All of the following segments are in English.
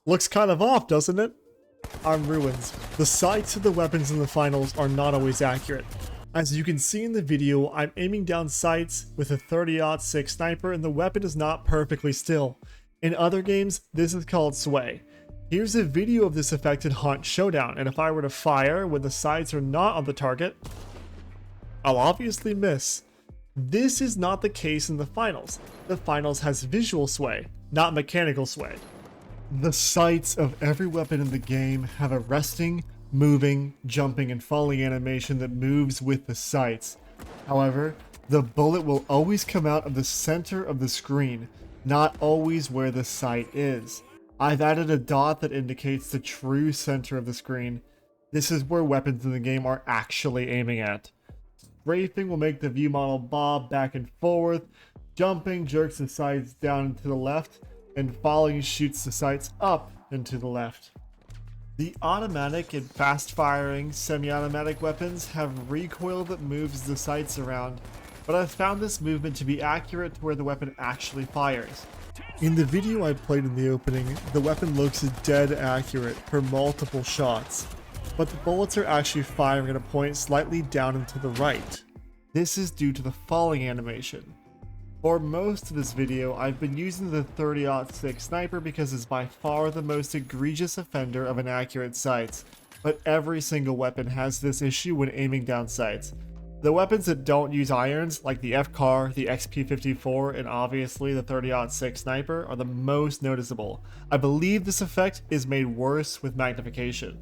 Looks kind of off, doesn't it? On ruins, the sights of the weapons in the finals are not always accurate. As you can see in the video, I'm aiming down sights with a 30-06 sniper and the weapon is not perfectly still. In other games, this is called sway. Here's a video of this affected Hunt showdown, and if I were to fire when the sights are not on the target, I'll obviously miss. This is not the case in the finals. The finals has visual sway, not mechanical sway. The sights of every weapon in the game have a resting, moving, jumping, and falling animation that moves with the sights. However, the bullet will always come out of the center of the screen, not always where the sight is. I've added a dot that indicates the true center of the screen. This is where weapons in the game are actually aiming at. Strafing will make the view model bob back and forth, jumping jerks the sights down and to the left, and falling shoots the sights up and to the left. The automatic and fast-firing semi-automatic weapons have recoil that moves the sights around, but I've found this movement to be accurate to where the weapon actually fires. In the video I played in the opening, the weapon looks dead accurate for multiple shots, but the bullets are actually firing at a point slightly down and to the right. This is due to the falling animation. For most of this video, I've been using the 30-06 sniper because it's by far the most egregious offender of inaccurate sights, but every single weapon has this issue when aiming down sights. The weapons that don't use irons, like the FCAR, the XP54, and obviously the 30-06 sniper, are the most noticeable. I believe this effect is made worse with magnification.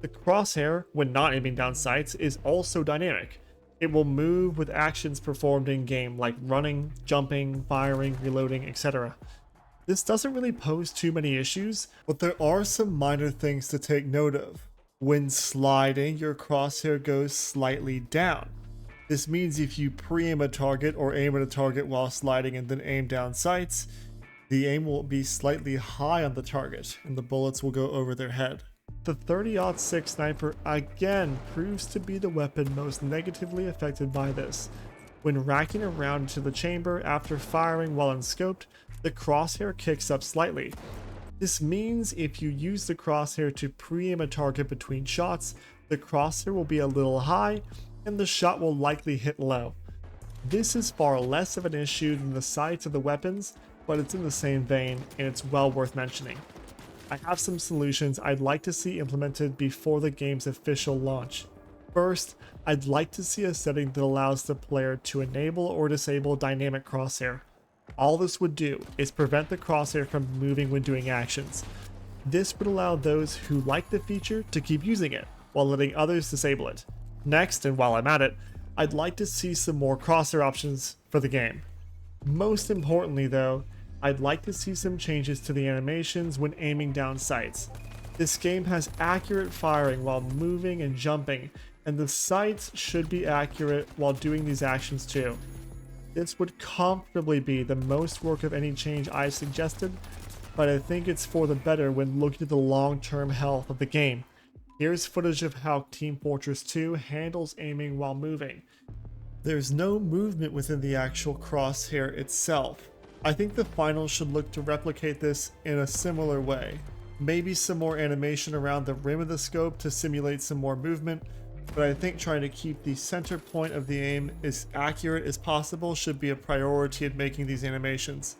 The crosshair, when not aiming down sights, is also dynamic. It will move with actions performed in game like running, jumping, firing, reloading, etc. This doesn't really pose too many issues, but there are some minor things to take note of. When sliding, your crosshair goes slightly down. This means if you pre-aim a target or aim at a target while sliding and then aim down sights, the aim will be slightly high on the target and the bullets will go over their head. The 30-06 sniper again proves to be the weapon most negatively affected by this. When racking around into the chamber after firing while unscoped, the crosshair kicks up slightly. This means if you use the crosshair to pre-aim a target between shots, the crosshair will be a little high and the shot will likely hit low. This is far less of an issue than the sights of the weapons, but it's in the same vein and it's well worth mentioning. I have some solutions I'd like to see implemented before the game's official launch. First, I'd like to see a setting that allows the player to enable or disable dynamic crosshair. All this would do is prevent the crosshair from moving when doing actions. This would allow those who like the feature to keep using it, while letting others disable it. Next, and while I'm at it, I'd like to see some more crosshair options for the game. Most importantly though, I'd like to see some changes to the animations when aiming down sights. This game has accurate firing while moving and jumping, and the sights should be accurate while doing these actions too. This would comfortably be the most work of any change I've suggested, but I think it's for the better when looking at the long-term health of the game. Here's footage of how Team Fortress 2 handles aiming while moving. There's no movement within the actual crosshair itself. I think the finals should look to replicate this in a similar way. Maybe some more animation around the rim of the scope to simulate some more movement, but I think trying to keep the center point of the aim as accurate as possible should be a priority in making these animations.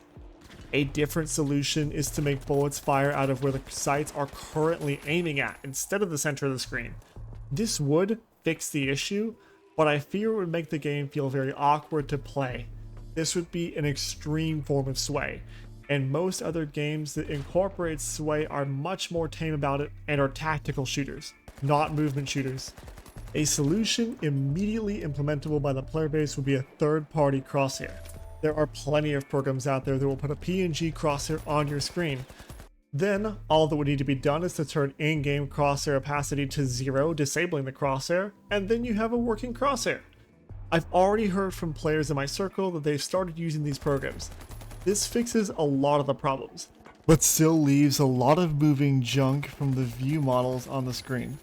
A different solution is to make bullets fire out of where the sights are currently aiming at instead of the center of the screen. This would fix the issue, but I fear it would make the game feel very awkward to play. This would be an extreme form of sway, and most other games that incorporate sway are much more tame about it and are tactical shooters, not movement shooters. A solution immediately implementable by the player base would be a third-party crosshair. There are plenty of programs out there that will put a PNG crosshair on your screen. Then, all that would need to be done is to turn in-game crosshair opacity to 0, disabling the crosshair, and then you have a working crosshair. I've already heard from players in my circle that they've started using these programs. This fixes a lot of the problems, but still leaves a lot of moving junk from the view models on the screen.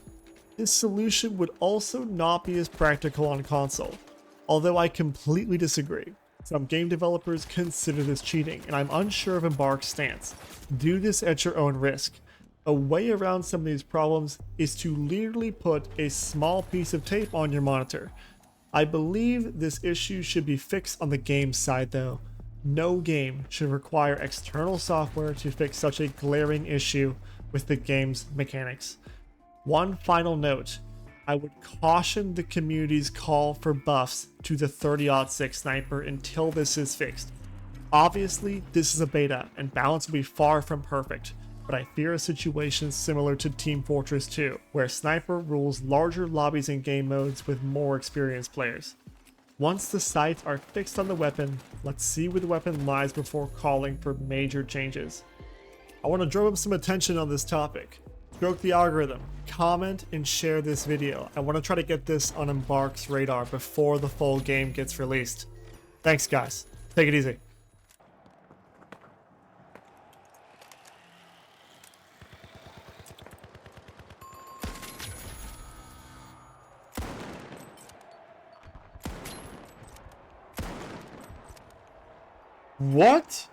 This solution would also not be as practical on console, although I completely disagree. Some game developers consider this cheating, and I'm unsure of Embark's stance. Do this at your own risk. A way around some of these problems is to literally put a small piece of tape on your monitor. I believe this issue should be fixed on the game side though. No game should require external software to fix such a glaring issue with the game's mechanics. One final note, I would caution the community's call for buffs to the 30-06 sniper until this is fixed. Obviously, this is a beta and balance will be far from perfect, but I fear a situation similar to Team Fortress 2, where sniper rules larger lobbies and game modes with more experienced players. Once the sights are fixed on the weapon, let's see where the weapon lies before calling for major changes. I want to drum up some attention on this topic. Stroke the algorithm, comment and share this video. I want to try to get this on Embark's radar before the full game gets released. Thanks guys, take it easy. What?